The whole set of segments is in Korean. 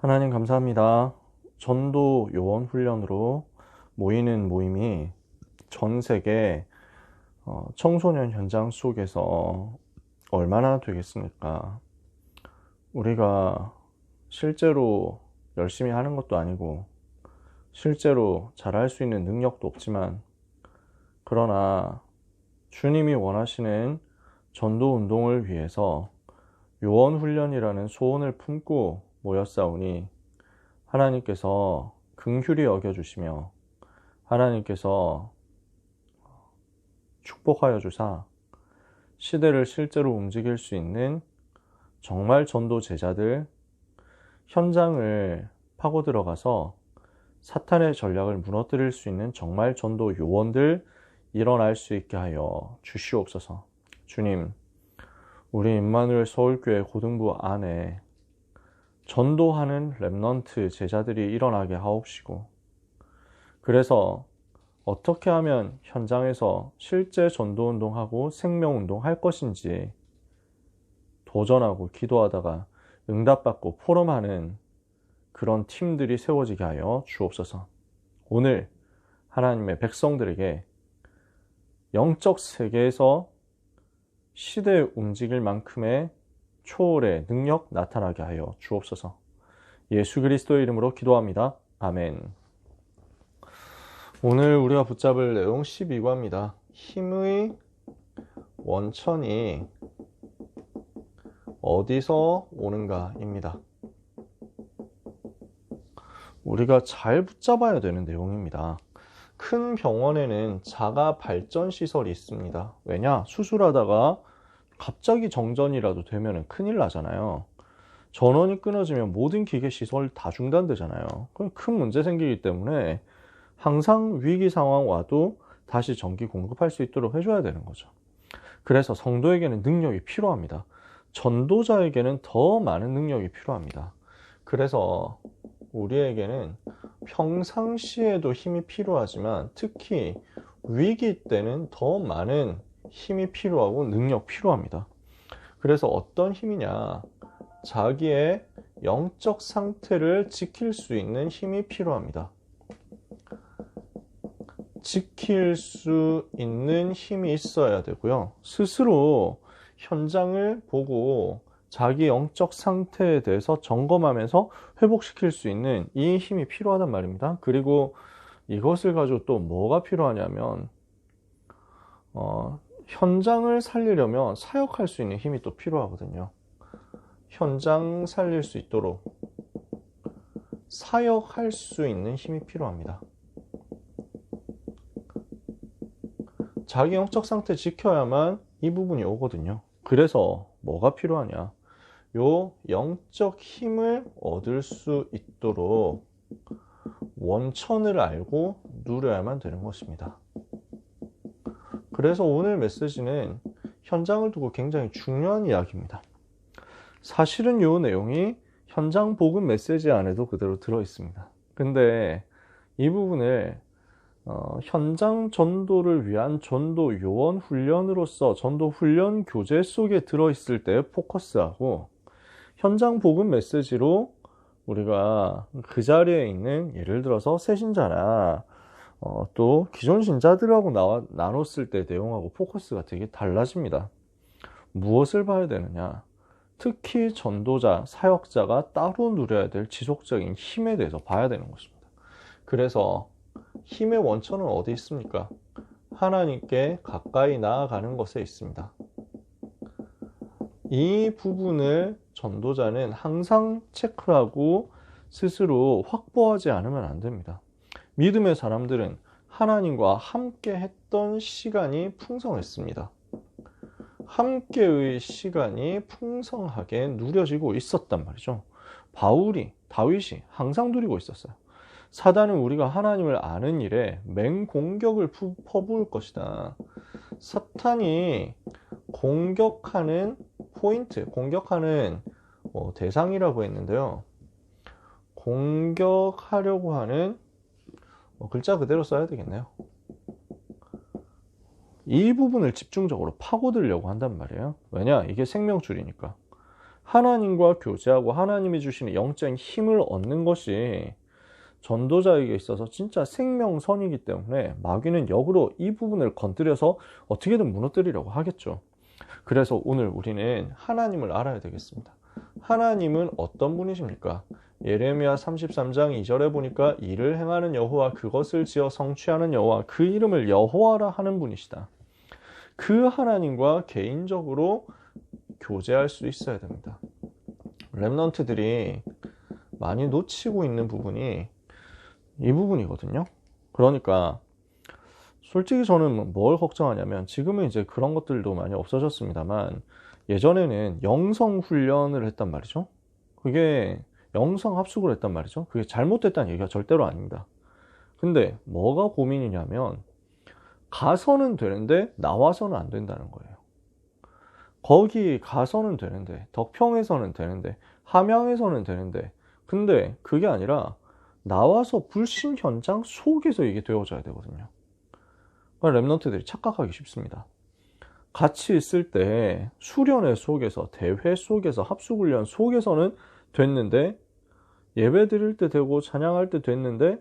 하나님 감사합니다. 전도 요원 훈련으로 모이는 모임이 전 세계 청소년 현장 속에서 얼마나 되겠습니까? 우리가 실제로 열심히 하는 것도 아니고 실제로 잘할 수 있는 능력도 없지만, 그러나 주님이 원하시는 전도 운동을 위해서 요원 훈련이라는 소원을 품고 모였사오니 하나님께서 긍휼히 여겨주시며 하나님께서 축복하여 주사 시대를 실제로 움직일 수 있는 정말 전도 제자들, 현장을 파고 들어가서 사탄의 전략을 무너뜨릴 수 있는 정말 전도 요원들 일어날 수 있게 하여 주시옵소서. 주님, 우리 임마누엘 서울교회 고등부 안에 전도하는 렘넌트 제자들이 일어나게 하옵시고, 그래서 어떻게 하면 현장에서 실제 전도운동하고 생명운동 할 것인지 도전하고 기도하다가 응답받고 포럼하는 그런 팀들이 세워지게 하여 주옵소서. 오늘 하나님의 백성들에게 영적 세계에서 시대에 움직일 만큼의 초월의 능력 나타나게 하여 주옵소서. 예수 그리스도의 이름으로 기도합니다. 아멘. 오늘 우리가 붙잡을 내용 12과입니다. 힘의 원천이 어디서 오는가입니다. 우리가 잘 붙잡아야 되는 내용입니다. 큰 병원에는 자가 발전 시설이 있습니다. 왜냐? 수술하다가 갑자기 정전이라도 되면 큰일 나잖아요. 전원이 끊어지면 모든 기계 시설 다 중단되잖아요. 그럼 큰 문제 생기기 때문에 항상 위기 상황 와도 다시 전기 공급할 수 있도록 해줘야 되는 거죠. 그래서 성도에게는 능력이 필요합니다. 전도자에게는 더 많은 능력이 필요합니다. 그래서 우리에게는 평상시에도 힘이 필요하지만 특히 위기 때는 더 많은 힘이 필요하고 능력 필요합니다. 그래서 어떤 힘이냐? 자기의 영적 상태를 지킬 수 있는 힘이 필요합니다. 지킬 수 있는 힘이 있어야 되고요. 스스로 현장을 보고 자기 영적 상태에 대해서 점검하면서 회복시킬 수 있는 이 힘이 필요하단 말입니다. 그리고 이것을 가지고 또 뭐가 필요하냐면 현장을 살리려면 사역할 수 있는 힘이 또 필요하거든요. 현장 살릴 수 있도록 사역할 수 있는 힘이 필요합니다. 자기 영적 상태 지켜야만 이 부분이 오거든요. 그래서 뭐가 필요하냐? 요 영적 힘을 얻을 수 있도록 원천을 알고 누려야만 되는 것입니다. 그래서 오늘 메시지는 현장을 두고 굉장히 중요한 이야기입니다. 사실은 이 내용이 현장 복음 메시지 안에도 그대로 들어있습니다. 근데 이 부분을 현장 전도를 위한 전도 요원 훈련으로서 전도 훈련 교재 속에 들어있을 때 포커스하고, 현장 복음 메시지로 우리가 그 자리에 있는, 예를 들어서 새신자나 또 기존 신자들하고 나눴을 때 내용하고 포커스가 되게 달라집니다. 무엇을 봐야 되느냐? 특히 전도자, 사역자가 따로 누려야 될 지속적인 힘에 대해서 봐야 되는 것입니다. 그래서 힘의 원천은 어디 있습니까? 하나님께 가까이 나아가는 것에 있습니다. 이 부분을 전도자는 항상 체크하고 스스로 확보하지 않으면 안 됩니다. 믿음의 사람들은 하나님과 함께 했던 시간이 풍성했습니다. 함께의 시간이 풍성하게 누려지고 있었단 말이죠. 다윗이 항상 누리고 있었어요. 사단은 우리가 하나님을 아는 일에 맹공격을 퍼부을 것이다. 사탄이 공격하는 포인트, 공격하는 대상이라고 했는데요. 공격하려고 하는 글자 그대로 써야 되겠네요. 이 부분을 집중적으로 파고들려고 한단 말이에요. 왜냐? 이게 생명줄이니까. 하나님과 교제하고 하나님이 주시는 영적인 힘을 얻는 것이 전도자에게 있어서 진짜 생명선이기 때문에 마귀는 역으로 이 부분을 건드려서 어떻게든 무너뜨리려고 하겠죠. 그래서 오늘 우리는 하나님을 알아야 되겠습니다. 하나님은 어떤 분이십니까? 예레미야 33장 2절에 보니까 이를 행하는 여호와, 그것을 지어 성취하는 여호와, 그 이름을 여호와라 하는 분이시다. 그 하나님과 개인적으로 교제할 수 있어야 됩니다. 렘넌트들이 많이 놓치고 있는 부분이 이 부분이거든요. 그러니까 솔직히 저는 뭘 걱정하냐면, 지금은 이제 그런 것들도 많이 없어졌습니다만 예전에는 영성 훈련을 했단 말이죠. 그게 영성 합숙을 했단 말이죠. 그게 잘못됐다는 얘기가 절대로 아닙니다. 근데 뭐가 고민이냐면, 가서는 되는데 나와서는 안 된다는 거예요. 거기 가서는 되는데, 덕평에서는 되는데, 함양에서는 되는데, 근데 그게 아니라 나와서 불신 현장 속에서 이게 되어져야 되거든요. 그러니까 렘넌트들이 착각하기 쉽습니다. 같이 있을 때 수련회 속에서, 대회 속에서, 합숙훈련 속에서는 됐는데, 예배 드릴 때 되고 찬양할 때 됐는데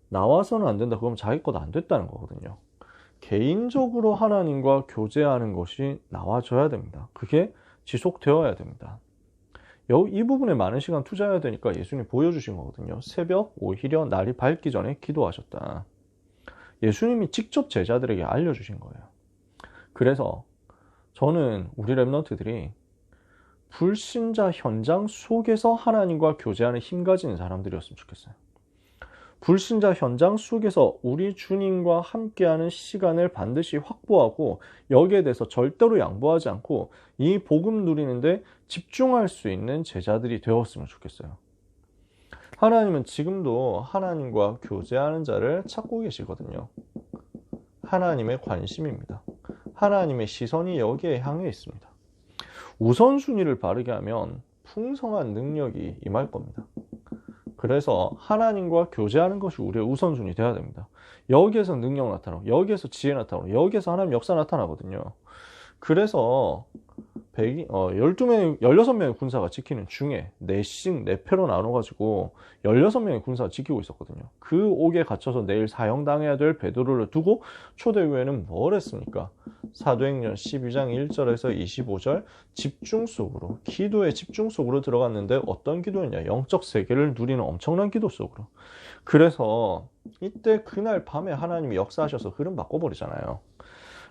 나와서는 안 된다. 그러면 자기 것 안 됐다는 거거든요. 개인적으로 하나님과 교제하는 것이 나와줘야 됩니다. 그게 지속되어야 됩니다. 이 부분에 많은 시간 투자해야 되니까 예수님이 보여주신 거거든요. 새벽 오히려 날이 밝기 전에 기도하셨다. 예수님이 직접 제자들에게 알려주신 거예요. 그래서 저는 우리 렘넌트들이 불신자 현장 속에서 하나님과 교제하는 힘 가지는 사람들이었으면 좋겠어요. 불신자 현장 속에서 우리 주님과 함께하는 시간을 반드시 확보하고 여기에 대해서 절대로 양보하지 않고 이 복음 누리는데 집중할 수 있는 제자들이 되었으면 좋겠어요. 하나님은 지금도 하나님과 교제하는 자를 찾고 계시거든요. 하나님의 관심입니다. 하나님의 시선이 여기에 향해 있습니다. 우선순위를 바르게 하면 풍성한 능력이 임할 겁니다. 그래서 하나님과 교제하는 것이 우리의 우선순위 되어야 됩니다. 여기에서 능력 나타나고, 여기에서 지혜 나타나고, 여기에서 하나님 역사 나타나거든요. 그래서 16명의 군사가 지키는 중에 4씩 4패로 나눠가지고 16명의 군사가 지키고 있었거든요. 그 옥에 갇혀서 내일 사형당해야 될 베드로를 두고 초대교회는 뭘 했습니까? 사도행전 12장 1절에서 25절 집중 속으로, 기도의 집중 속으로 들어갔는데 어떤 기도였냐? 영적 세계를 누리는 엄청난 기도 속으로. 그래서 이때 그날 밤에 하나님이 역사하셔서 흐름 바꿔버리잖아요.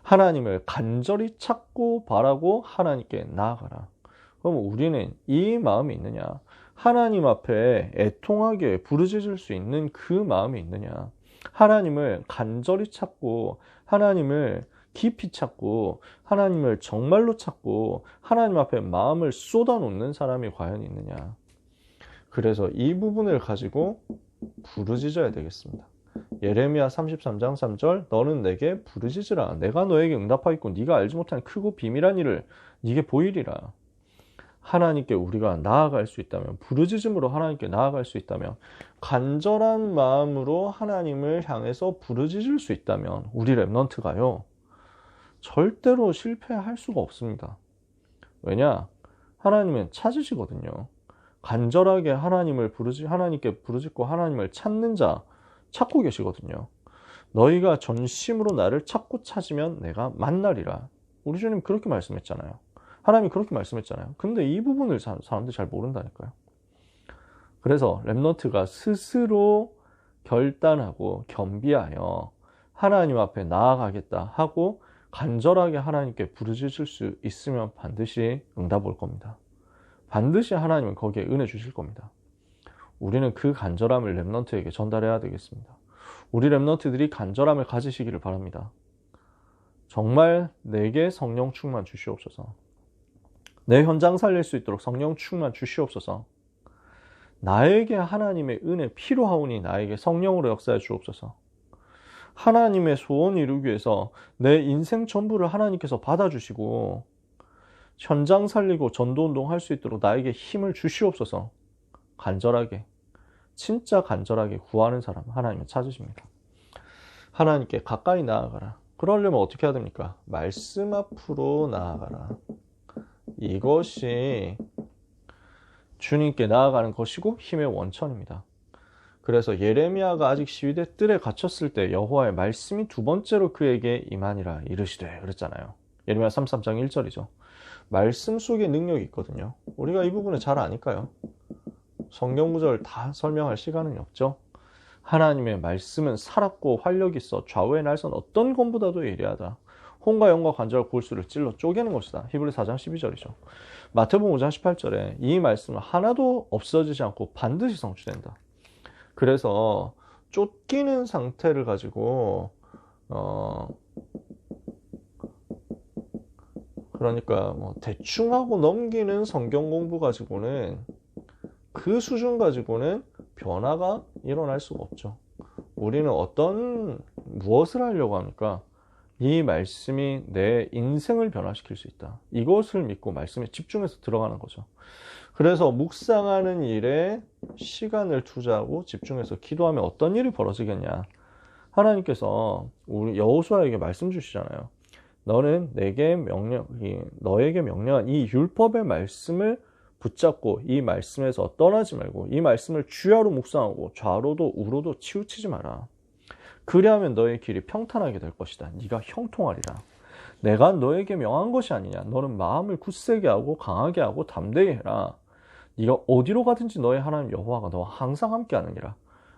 하나님을 간절히 찾고 바라고 하나님께 나아가라. 그럼 우리는 이 마음이 있느냐? 하나님 앞에 애통하게 부르짖을 수 있는 그 마음이 있느냐? 하나님을 간절히 찾고, 하나님을 깊이 찾고, 하나님을 정말로 찾고, 하나님 앞에 마음을 쏟아놓는 사람이 과연 있느냐? 그래서 이 부분을 가지고 부르짖어야 되겠습니다. 예레미야 33장 3절 너는 내게 부르짖으라. 내가 너에게 응답하겠고 네가 알지 못하는 크고 비밀한 일을 네게 보이리라. 하나님께 우리가 나아갈 수 있다면, 부르짖음으로 하나님께 나아갈 수 있다면, 간절한 마음으로 하나님을 향해서 부르짖을 수 있다면 우리 렘넌트가요 절대로 실패할 수가 없습니다. 왜냐? 하나님은 찾으시거든요. 간절하게 하나님께 부르짖고 하나님을 찾는 자 찾고 계시거든요. 너희가 전심으로 나를 찾으면 내가 만나리라. 우리 주님 그렇게 말씀했잖아요. 하나님이 그렇게 말씀했잖아요. 근데 이 부분을 사람들이 잘 모른다니까요. 그래서 렘넌트가 스스로 결단하고 겸비하여 하나님 앞에 나아가겠다 하고 간절하게 하나님께 부르짖을 수 있으면 반드시 응답 올 겁니다. 반드시 하나님은 거기에 은혜 주실 겁니다. 우리는 그 간절함을 렘넌트에게 전달해야 되겠습니다. 우리 렘넌트들이 간절함을 가지시기를 바랍니다. 정말 내게 성령 충만 주시옵소서. 내 현장 살릴 수 있도록 성령 충만 주시옵소서. 나에게 하나님의 은혜 필요하오니 나에게 성령으로 역사해 주옵소서. 하나님의 소원 이루기 위해서 내 인생 전부를 하나님께서 받아주시고 현장 살리고 전도운동 할 수 있도록 나에게 힘을 주시옵소서. 간절하게, 진짜 간절하게 구하는 사람 하나님은 찾으십니다. 하나님께 가까이 나아가라. 그러려면 어떻게 해야 됩니까? 말씀 앞으로 나아가라. 이것이 주님께 나아가는 것이고 힘의 원천입니다. 그래서 예레미야가 아직 시위대 뜰에 갇혔을 때 여호와의 말씀이 두 번째로 그에게 임하니라 이르시되 그랬잖아요. 예레미야 33장 1절이죠. 말씀 속에 능력이 있거든요. 우리가 이 부분을 잘 아니까요. 성경 구절 다 설명할 시간은 없죠. 하나님의 말씀은 살았고 활력이 있어 좌우의 날선 어떤 검보다도 예리하다. 혼과 영과 관절과 골수를 찔러 쪼개는 것이다. 히브리 4장 12절이죠. 마태복음 5장 18절에 이 말씀은 하나도 없어지지 않고 반드시 성취된다. 그래서 쫓기는 상태를 가지고 그러니까 뭐 대충 하고 넘기는 성경 공부 가지고는 그 수준 가지고는 변화가 일어날 수가 없죠. 우리는 무엇을 하려고 합니까? 이 말씀이 내 인생을 변화시킬 수 있다. 이것을 믿고 말씀에 집중해서 들어가는 거죠. 그래서 묵상하는 일에 시간을 투자하고 집중해서 기도하면 어떤 일이 벌어지겠냐. 하나님께서 우리 여호수아에게 말씀 주시잖아요. 너는 너에게 명령한 이 율법의 말씀을 붙잡고 이 말씀에서 떠나지 말고 이 말씀을 주야로 묵상하고 좌로도 우로도 치우치지 마라. 그리하면 너의 길이 평탄하게 될 것이다. 네가 형통하리라. 내가 너에게 명한 것이 아니냐. 너는 마음을 굳세게 하고 강하게 하고 담대히 해라. 네가 어디로 가든지 너의 하나님 여호와가 너와 항상 함께 하느니라.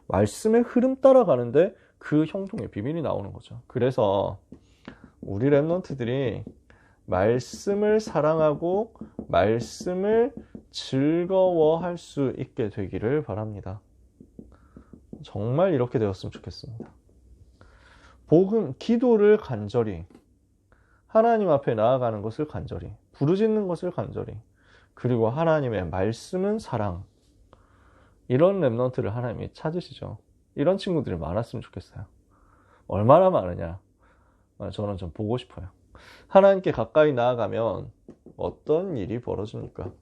말씀의 흐름 따라가는데 그 형통의 비밀이 나오는 거죠. 그래서 우리 랩런트들이 말씀을 사랑하고 말씀을 즐거워할 수 있게 되기를 바랍니다. 정말 이렇게 되었으면 좋겠습니다. 기도를 간절히, 하나님 앞에 나아가는 것을 간절히, 부르짖는 것을 간절히, 그리고 하나님의 말씀은 사랑. 이런 랩런트를 하나님이 찾으시죠. 이런 친구들이 많았으면 좋겠어요. 얼마나 많으냐? 저는 좀 보고 싶어요. 하나님께 가까이 나아가면 어떤 일이 벌어집니까?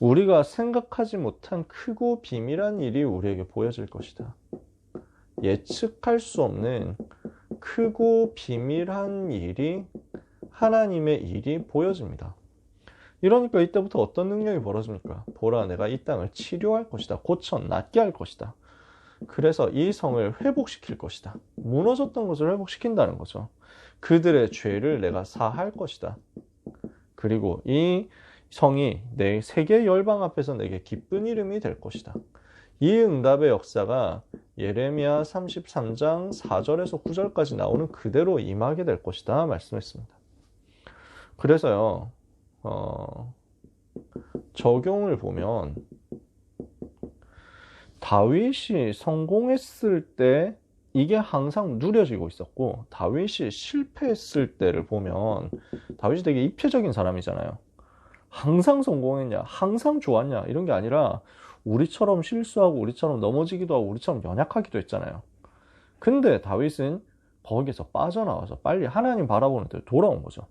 우리가 생각하지 못한 크고 비밀한 일이 우리에게 보여질 것이다. 예측할 수 없는 크고 비밀한 일이, 하나님의 일이 보여집니다. 이러니까 이때부터 어떤 능력이 벌어집니까? 보라, 내가 이 땅을 치료할 것이다. 고쳐 낫게 할 것이다. 그래서 이 성을 회복시킬 것이다. 무너졌던 것을 회복시킨다는 거죠. 그들의 죄를 내가 사할 것이다. 그리고 이 성이 내 세계 열방 앞에서 내게 기쁜 이름이 될 것이다. 이 응답의 역사가 예레미야 33장 4절에서 9절까지 나오는 그대로 임하게 될 것이다 말씀했습니다. 그래서요, 적용을 보면 다윗이 성공했을 때 이게 항상 누려지고 있었고, 다윗이 실패했을 때를 보면 다윗이 되게 입체적인 사람이잖아요. 항상 성공했냐, 항상 좋았냐 이런 게 아니라 우리처럼 실수하고 우리처럼 넘어지기도 하고 우리처럼 연약하기도 했잖아요. 근데 다윗은 거기서 빠져나와서 빨리 하나님 바라보는 데로 돌아온 거죠.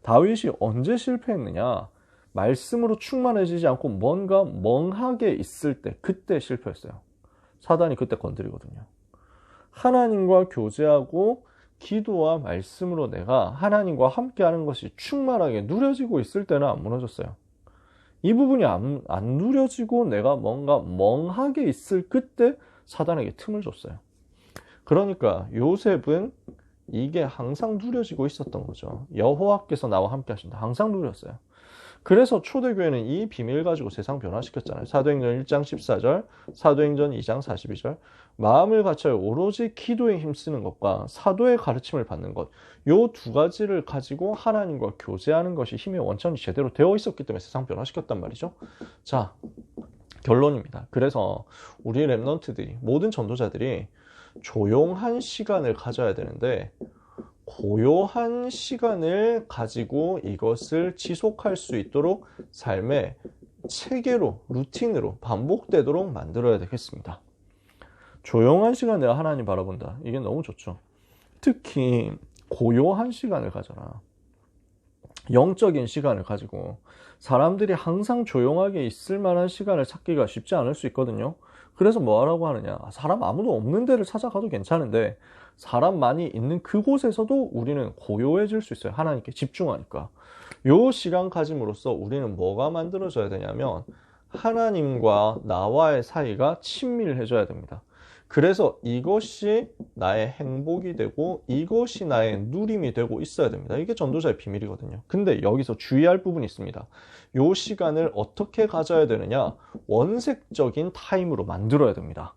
다윗이 언제 실패했느냐? 말씀으로 충만해지지 않고 뭔가 멍하게 있을 때, 그때 실패했어요. 사단이 그때 건드리거든요. 하나님과 교제하고 기도와 말씀으로 내가 하나님과 함께하는 것이 충만하게 누려지고 있을 때는 안 무너졌어요. 이 부분이 안 누려지고 내가 뭔가 멍하게 있을 그때 사단에게 틈을 줬어요. 그러니까 요셉은 이게 항상 누려지고 있었던 거죠. 여호와께서 나와 함께 하신다. 항상 누렸어요. 그래서 초대교회는 이 비밀 가지고 세상 변화시켰잖아요. 사도행전 1장 14절, 사도행전 2장 42절. 마음을 갖춰 오로지 기도에 힘쓰는 것과 사도의 가르침을 받는 것, 요 두 가지를 가지고 하나님과 교제하는 것이 힘의 원천이 제대로 되어 있었기 때문에 세상 변화시켰단 말이죠. 자, 결론입니다. 그래서 우리 랩런트들이, 모든 전도자들이 조용한 시간을 가져야 되는데 고요한 시간을 가지고 이것을 지속할 수 있도록 삶의 체계로, 루틴으로 반복되도록 만들어야 되겠습니다. 조용한 시간 내가 하나님 바라본다. 이게 너무 좋죠. 특히 고요한 시간을 가져라. 영적인 시간을 가지고 사람들이 항상 조용하게 있을 만한 시간을 찾기가 쉽지 않을 수 있거든요. 그래서 뭐 하라고 하느냐? 사람 아무도 없는 데를 찾아가도 괜찮은데 사람 많이 있는 그곳에서도 우리는 고요해질 수 있어요. 하나님께 집중하니까. 요 시간 가짐으로써 우리는 뭐가 만들어져야 되냐면 하나님과 나와의 사이가 친밀해져야 됩니다. 그래서 이것이 나의 행복이 되고 이것이 나의 누림이 되고 있어야 됩니다. 이게 전도자의 비밀이거든요. 근데 여기서 주의할 부분이 있습니다. 요 시간을 어떻게 가져야 되느냐? 원색적인 타임으로 만들어야 됩니다.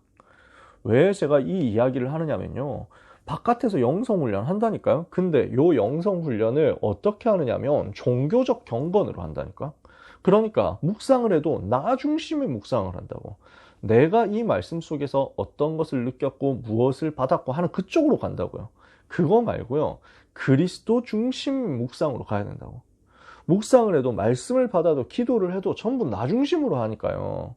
왜 제가 이 이야기를 하느냐면요. 바깥에서 영성훈련 한다니까요. 근데 요 영성훈련을 어떻게 하느냐면 종교적 경건으로 한다니까. 그러니까 묵상을 해도 나 중심의 묵상을 한다고. 내가 이 말씀 속에서 어떤 것을 느꼈고 무엇을 받았고 하는 그쪽으로 간다고요. 그거 말고요. 그리스도 중심 묵상으로 가야 된다고. 묵상을 해도 말씀을 받아도 기도를 해도 전부 나 중심으로 하니까요.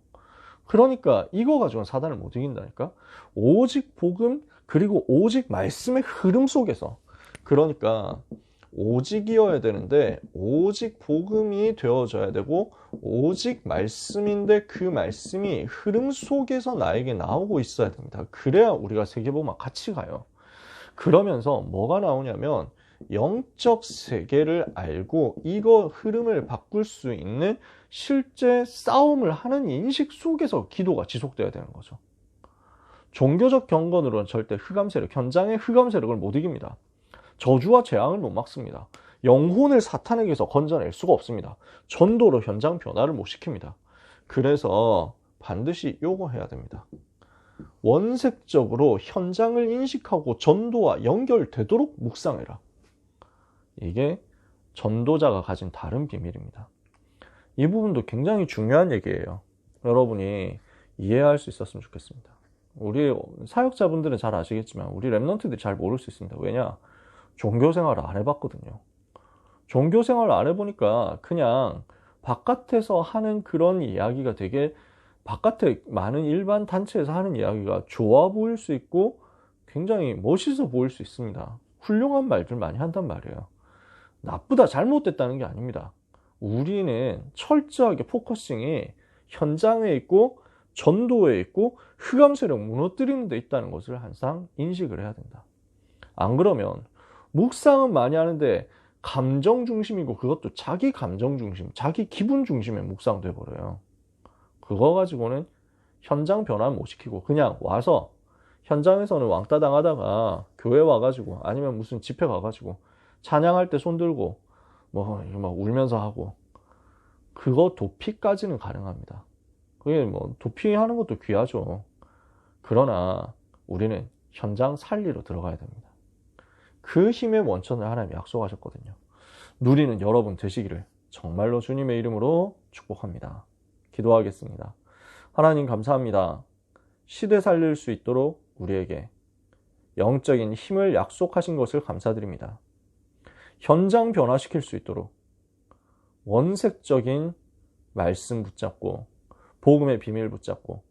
그러니까 이거 가지고는 사단을 못 이긴다니까. 오직 복음 그리고 오직 말씀의 흐름 속에서, 그러니까 오직이어야 되는데 오직 복음이 되어져야 되고 오직 말씀인데 그 말씀이 흐름 속에서 나에게 나오고 있어야 됩니다. 그래야 우리가 세계복음화 같이 가요. 그러면서 뭐가 나오냐면 영적 세계를 알고 이거 흐름을 바꿀 수 있는 실제 싸움을 하는 인식 속에서 기도가 지속돼야 되는 거죠. 종교적 경건으로는 절대 흑암 세력, 현장의 흑암 세력을 못 이깁니다. 저주와 재앙을 못 막습니다. 영혼을 사탄에게서 건져낼 수가 없습니다. 전도로 현장 변화를 못 시킵니다. 그래서 반드시 요거 해야 됩니다. 원색적으로 현장을 인식하고 전도와 연결되도록 묵상해라. 이게 전도자가 가진 다른 비밀입니다. 이 부분도 굉장히 중요한 얘기예요. 여러분이 이해할 수 있었으면 좋겠습니다. 우리 사역자분들은 잘 아시겠지만 우리 랩런트들이 잘 모를 수 있습니다. 왜냐? 종교생활을 안 해봤거든요. 종교생활을 안 해보니까 그냥 바깥에서 하는 그런 이야기가 되게, 바깥에 많은 일반 단체에서 하는 이야기가 좋아 보일 수 있고 굉장히 멋있어 보일 수 있습니다. 훌륭한 말들 많이 한단 말이에요. 나쁘다, 잘못됐다는 게 아닙니다. 우리는 철저하게 포커싱이 현장에 있고 전도에 있고 흑암 세력 무너뜨리는 데 있다는 것을 항상 인식을 해야 된다. 안 그러면 묵상은 많이 하는데 감정 중심이고 그것도 자기 감정 중심, 자기 기분 중심의 묵상 돼버려요. 그거 가지고는 현장 변화는 못 시키고 그냥 와서 현장에서는 왕따 당하다가 교회 와가지고 아니면 무슨 집회 가가지고 찬양할 때 손 들고 뭐 울면서 하고, 그거 도피까지는 가능합니다. 그게 뭐 도피하는 것도 귀하죠. 그러나 우리는 현장 살리로 들어가야 됩니다. 그 힘의 원천을 하나님이 약속하셨거든요. 누리는 여러분 되시기를 정말로 주님의 이름으로 축복합니다. 기도하겠습니다. 하나님 감사합니다. 시대 살릴 수 있도록 우리에게 영적인 힘을 약속하신 것을 감사드립니다. 현장 변화시킬 수 있도록 원색적인 말씀 붙잡고 복음의 비밀 붙잡고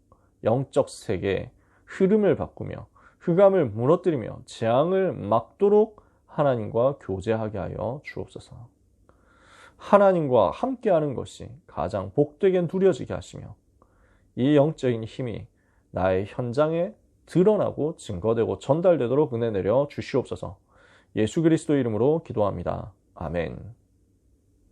영적 세계의 흐름을 바꾸며 흑암을 무너뜨리며 재앙을 막도록 하나님과 교제하게 하여 주옵소서. 하나님과 함께하는 것이 가장 복되게 누려지게 하시며 이 영적인 힘이 나의 현장에 드러나고 증거되고 전달되도록 은혜 내려 주시옵소서. 예수 그리스도 이름으로 기도합니다. 아멘.